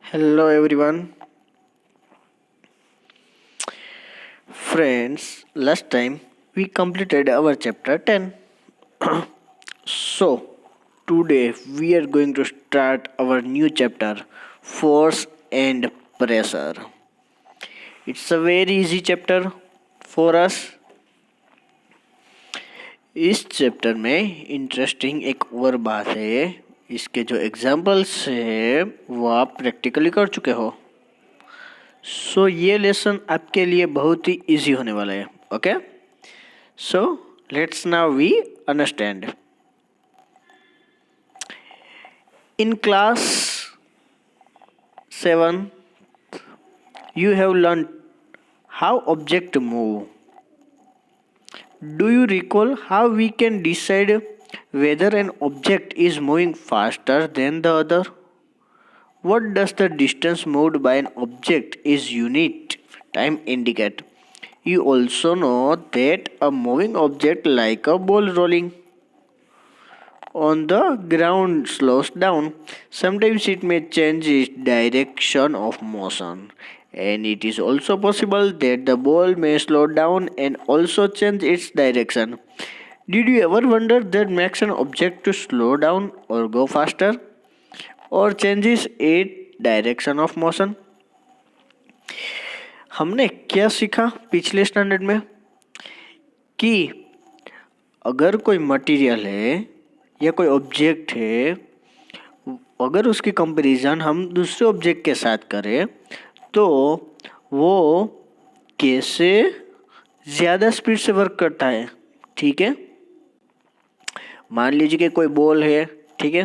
Hello everyone. Friends, last time we completed our chapter 10. So, today we are going to start our new chapter Force and Pressure. It's a very easy chapter for us. इस chapter में interesting एक और बात है, इसके जो examples है वो आप प्रैक्टिकली कर चुके हो. सो ये लेसन आपके लिए बहुत ही इजी होने वाला है. Okay, so let's now we understand. In class 7 you have learned how objects move. Do you recall how we can decide whether an object is moving faster than the other? What does the distance moved by an object is unit time indicate? You also know that a moving object like a ball rolling on the ground slows down. Sometimes it may change its direction of motion, and it is also possible that the ball may slow down and also change its direction. Did you ever wonder that makes an object to slow down or go faster or changes its direction of motion? हमने क्या सीखा पिछले standard में कि अगर कोई material है या कोई ऑब्जेक्ट है, अगर उसकी कंपैरिजन हम दूसरे ऑब्जेक्ट के साथ करें तो वो कैसे ज़्यादा स्पीड से वर्क करता है. ठीक है, मान लीजिए कि कोई बॉल है. ठीक है,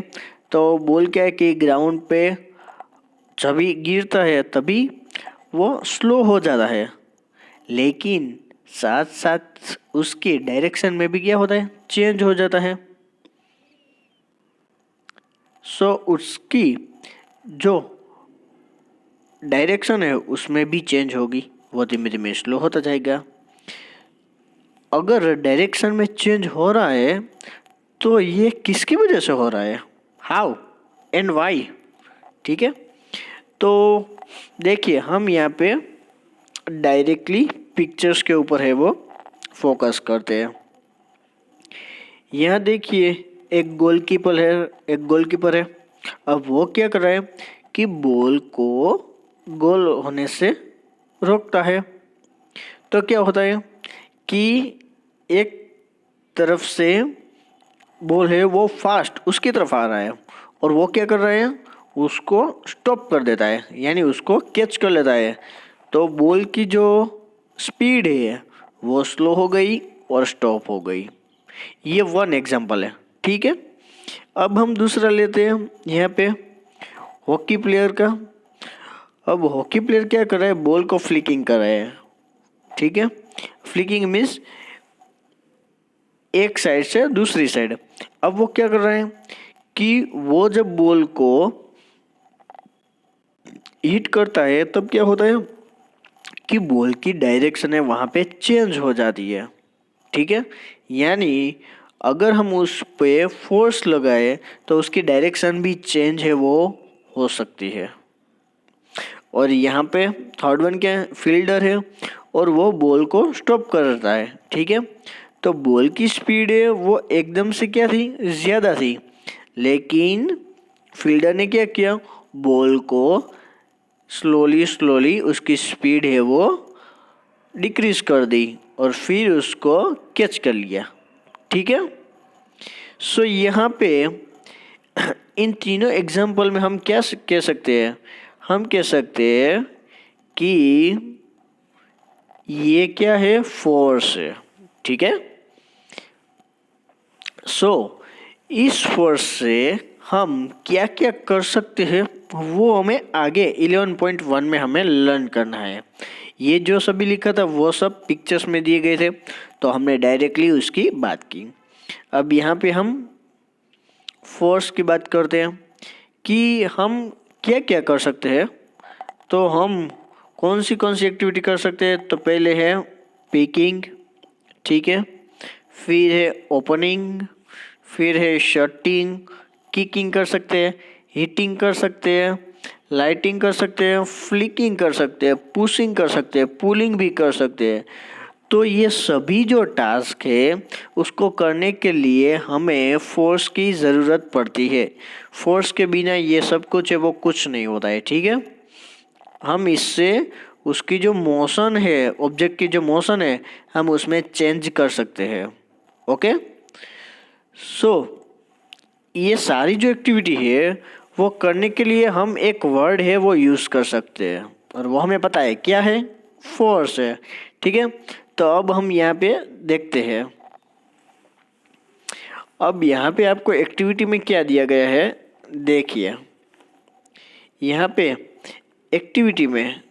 तो बॉल क्या है कि ग्राउंड पे जब भी गिरता है तभी वो स्लो हो जाता है, लेकिन साथ साथ उसकी डायरेक्शन में भी क्या होता है, चेंज हो जाता है. सो उसकी जो डायरेक्शन है उसमें भी चेंज होगी, वो धीमे धीमे स्लो होता जाएगा. अगर डायरेक्शन में चेंज हो रहा है तो ये किसकी वजह से हो रहा है, हाउ एंड वाई. ठीक है, तो देखिए हम यहाँ पे डायरेक्टली पिक्चर्स के ऊपर है वो फोकस करते हैं. यहाँ देखिए एक गोलकीपर है. अब वो क्या कर रहा है कि बॉल को गोल होने से रोकता है. तो क्या होता है कि एक तरफ से बॉल है वो फास्ट उसकी तरफ आ रहा है और वो क्या कर रहा है, उसको स्टॉप कर देता है, यानी उसको कैच कर लेता है. तो बॉल की जो स्पीड है वो स्लो हो गई और स्टॉप हो गई. ये वन एग्जांपल है. ठीक है, अब हम दूसरा लेते हैं यहाँ पे हॉकी प्लेयर का. अब हॉकी प्लेयर क्या कर रहा है, बॉल को फ्लिकिंग कर रहा है. ठीक है, फ्लिकिंग मीन्स एक साइड से दूसरी साइड. अब वो क्या कर रहा है कि वो जब बॉल को हिट करता है तब क्या होता है कि बॉल की डायरेक्शन है वहाँ पे चेंज हो जाती है. ठीक है, यानी अगर हम उस पे फोर्स लगाए तो उसकी डायरेक्शन भी चेंज है वो हो सकती है. और यहाँ पे थर्ड वन क्या है, फील्डर है और वो बॉल को स्टॉप करता है. ठीक है, तो बॉल की स्पीड है वो एकदम से क्या थी, ज़्यादा थी, लेकिन फील्डर ने क्या किया, बॉल को स्लोली उसकी स्पीड है वो डिक्रीज कर दी और फिर उसको कैच कर लिया. ठीक है, सो यहाँ पे इन तीनों एग्जाम्पल में हम क्या कह सकते हैं, हम कह सकते हैं कि ये क्या है, फोर्स है. ठीक है, सो इस फोर्स से हम क्या क्या कर सकते हैं वो हमें आगे 11.1 में हमें लर्न करना है. ये जो सभी लिखा था वो सब पिक्चर्स में दिए गए थे, तो हमने डायरेक्टली उसकी बात की. अब यहाँ पे हम फोर्स की बात करते हैं कि हम क्या क्या कर सकते हैं. तो हम कौन सी एक्टिविटी कर सकते हैं, तो पहले है पिकिंग. ठीक है, फिर है ओपनिंग, फिर है शटिंग, किकिंग कर सकते हैं, हिटिंग कर सकते हैं, लाइटिंग कर सकते हैं, फ्लिकिंग कर सकते हैं, पुशिंग कर सकते हैं, पुलिंग भी कर सकते हैं। तो ये सभी जो टास्क है उसको करने के लिए हमें फोर्स की ज़रूरत पड़ती है। फोर्स के बिना ये सब कुछ है वो कुछ नहीं होता है, ठीक है। हम इससे उसकी जो मोशन है, ऑब्जेक्ट की जो मोशन है, हम उसमें चेंज कर सकते हैं। ओके, सो ये सारी जो एक्टिविटी है वो करने के लिए हम एक वर्ड है वो यूज़ कर सकते हैं, और वो हमें पता है क्या है, फोर्स है, ठीक है। तो अब हम यहाँ पे देखते हैं। अब यहाँ पे आपको एक्टिविटी में क्या दिया गया है, देखिए यहाँ पे एक्टिविटी में